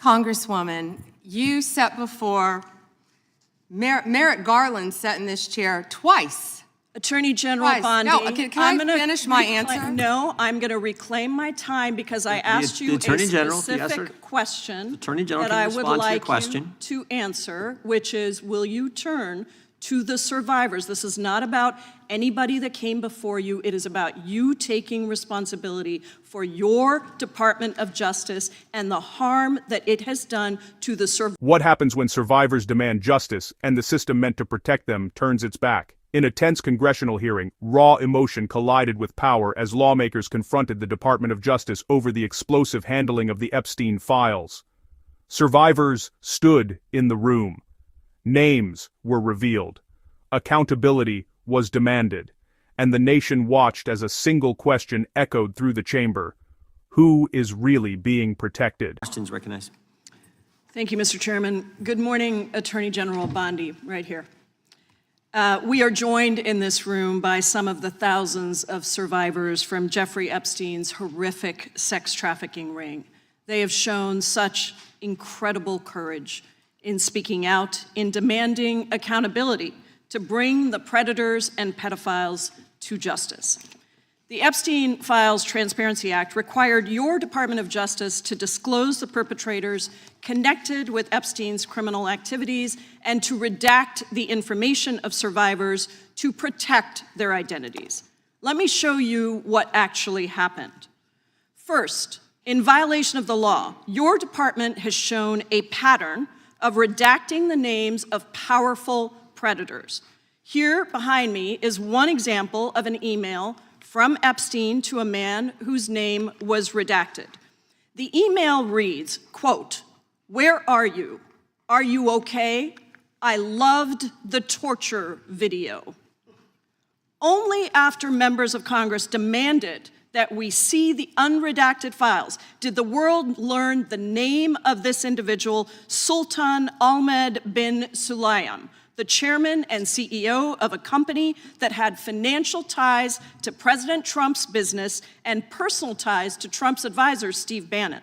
Congresswoman, you sat before, Merrick Garland sat in this chair twice. Attorney General Bondi. No, can I finish my answer? No, I'm going to reclaim my time because I asked you a specific question that I would like you to answer, which is, will you turn to the survivors? This is not about anybody that came before you. It is about you taking responsibility for your Department of Justice and the harm that it has done to the survivors. What happens when survivors demand justice and the system meant to protect them turns its back? In a tense congressional hearing, raw emotion collided with power as lawmakers confronted the Department of Justice over the explosive handling of the Epstein files. Survivors stood in the room. Names were revealed. Accountability was demanded. And the nation watched as a single question echoed through the chamber. Who is really being protected? Questions recognized. Thank you, Mr. Chairman. Good morning, Attorney General Bondi, right here. We are joined in this room by some of the thousands of survivors from Jeffrey Epstein's horrific sex trafficking ring. They have shown such incredible courage in speaking out, in demanding accountability to bring the predators and pedophiles to justice. The Epstein Files Transparency Act required your Department of Justice to disclose the perpetrators connected with Epstein's criminal activities and to redact the information of survivors to protect their identities. Let me show you what actually happened. First, in violation of the law, your department has shown a pattern of redacting the names of powerful predators. Here behind me is one example of an email from Epstein to a man whose name was redacted. The email reads, quote, "Where are you? Are you okay? I loved the torture video." Only after members of Congress demanded that we see the unredacted files did the world learn the name of this individual, Sultan Ahmed bin Sulayem, the chairman and CEO of a company that had financial ties to President Trump's business and personal ties to Trump's advisor, Steve Bannon.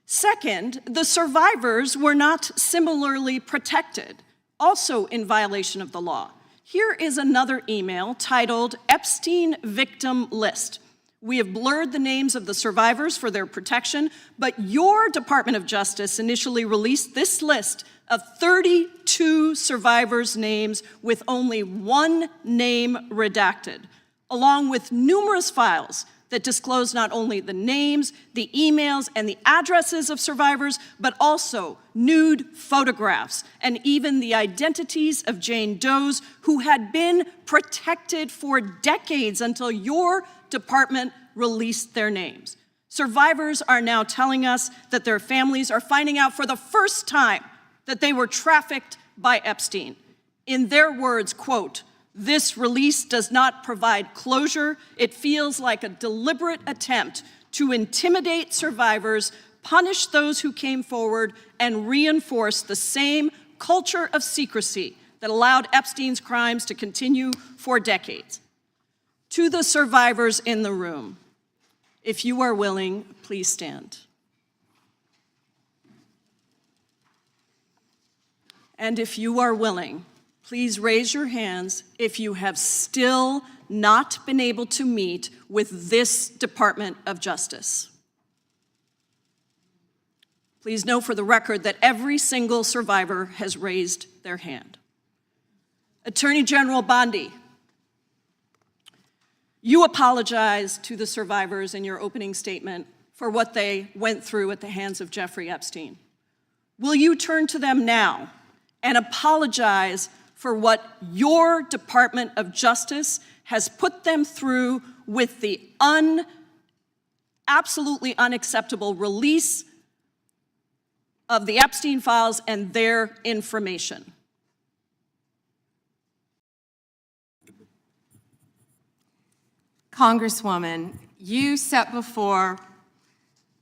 Second, the survivors were not similarly protected, also in violation of the law. Here is another email titled Epstein Victim List. We have blurred the names of the survivors for their protection, but your Department of Justice initially released this list of 32 survivors' names with only one name redacted, along with numerous files that disclose not only the names, the emails, and the addresses of survivors, but also nude photographs and even the identities of Jane Does who had been protected for decades until your department released their names. Survivors are now telling us that their families are finding out for the first time that they were trafficked by Epstein. In their words, quote, "This release does not provide closure. It feels like a deliberate attempt to intimidate survivors, punish those who came forward, and reinforce the same culture of secrecy that allowed Epstein's crimes to continue for decades." To the survivors in the room, if you are willing, please stand. And if you are willing, please raise your hands if you have still not been able to meet with this Department of Justice. Please know for the record that every single survivor has raised their hand. Attorney General Bondi, you apologized to the survivors in your opening statement for what they went through at the hands of Jeffrey Epstein. Will you turn to them now and apologize for what your Department of Justice has put them through with the absolutely unacceptable release of the Epstein files and their information? Congresswoman, you sat before,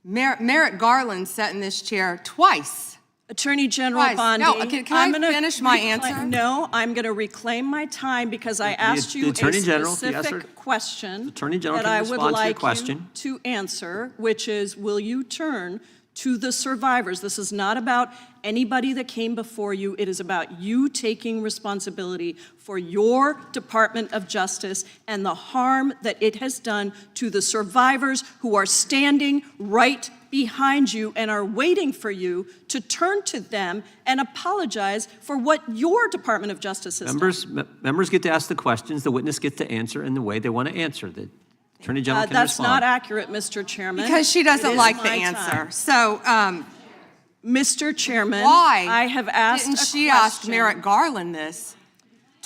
Merrick Garland sat in this chair twice. Attorney General Bondi. No, can I finish my answer? No, I'm going to reclaim my time because I asked you a specific question that I would like you to answer, which is, will you turn to the survivors. This is not about anybody that came before you. It is about you taking responsibility for your Department of Justice and the harm that it has done to the survivors who are standing right behind you and are waiting for you to turn to them and apologize for what your Department of Justice has done. Members get to ask the questions, the witness gets to answer in the way they want to answer. The Attorney General can That's respond. not accurate, Mr. Chairman. Because she It doesn't is like the my answer. time. So, Mr. Chairman, why I have asked didn't a she ask question. Merrick Garland this?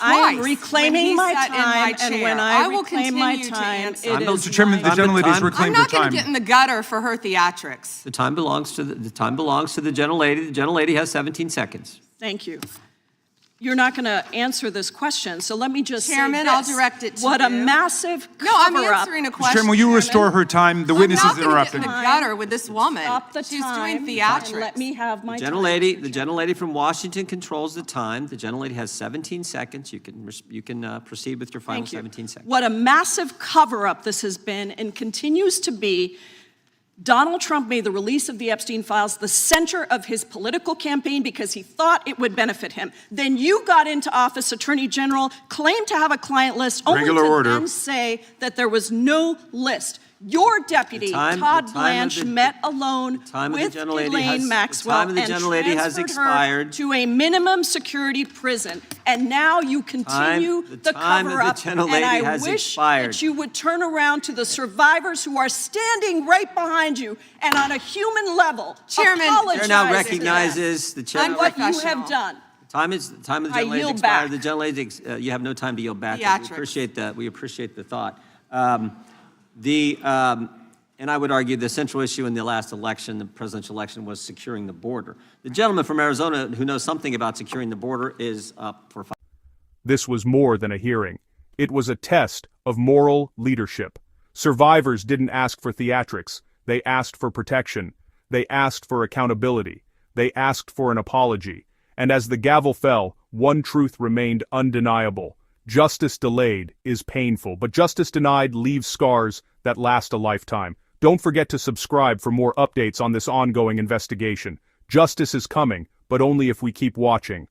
I am twice reclaiming when he my sat in time, chair? and when I will reclaim my continue to time, answer. it is Mr. Chairman, the my gentlelady's time. reclaimed I'm her not going time. to get in the gutter for her theatrics. The time belongs to the time belongs to the gentlelady. The gentlelady has 17 seconds. Thank you. You're not going to answer this question, so let me just Chairman, say this. I'll direct it to What a you. massive No, I'm cover-up. answering a Mr. question. Chairman, will you restore her time? The witness I'm is not going to get in interrupting. the gutter with this woman. Stop the She's time doing and theatrics. let me have my time. The gentlelady from Washington controls the time. The gentlelady has 17 seconds. You can proceed with your final Thank you. 17 seconds. What a massive cover-up this has been and continues to be. Donald Trump made the release of the Epstein files the center of his political campaign because he thought it would benefit him. Then you got into office, Attorney General, claimed to have a client list, only Regular to order. then say that there was no list. Your deputy, Todd the time of Blanche, the- met alone time of the with gentlelady Ghislaine has- Maxwell the time of the and gentlelady has transferred expired. her to a minimum security prison. And now you continue the the time of the cover-up. gentlelady And I has wish expired. that you would turn around to the survivors who are standing right behind you and on a human level Chairman- apologize The chair now to them recognizes the chair. on what you Unprofessional. have done. Time of the I gentlelady yield expired. back. The gentlelady, you have no time to yield back. Theatrics. We appreciate the thought. And I would argue the central issue in the last election, the presidential election, was securing the border. The gentleman from Arizona who knows something about securing the border is up for 5. This was more than a hearing. It was a test of moral leadership. Survivors didn't ask for theatrics. They asked for protection. They asked for accountability. They asked for an apology. And as the gavel fell, one truth remained undeniable. Justice delayed is painful, but justice denied leaves scars that last a lifetime. Don't forget to subscribe for more updates on this ongoing investigation. Justice is coming, but only if we keep watching.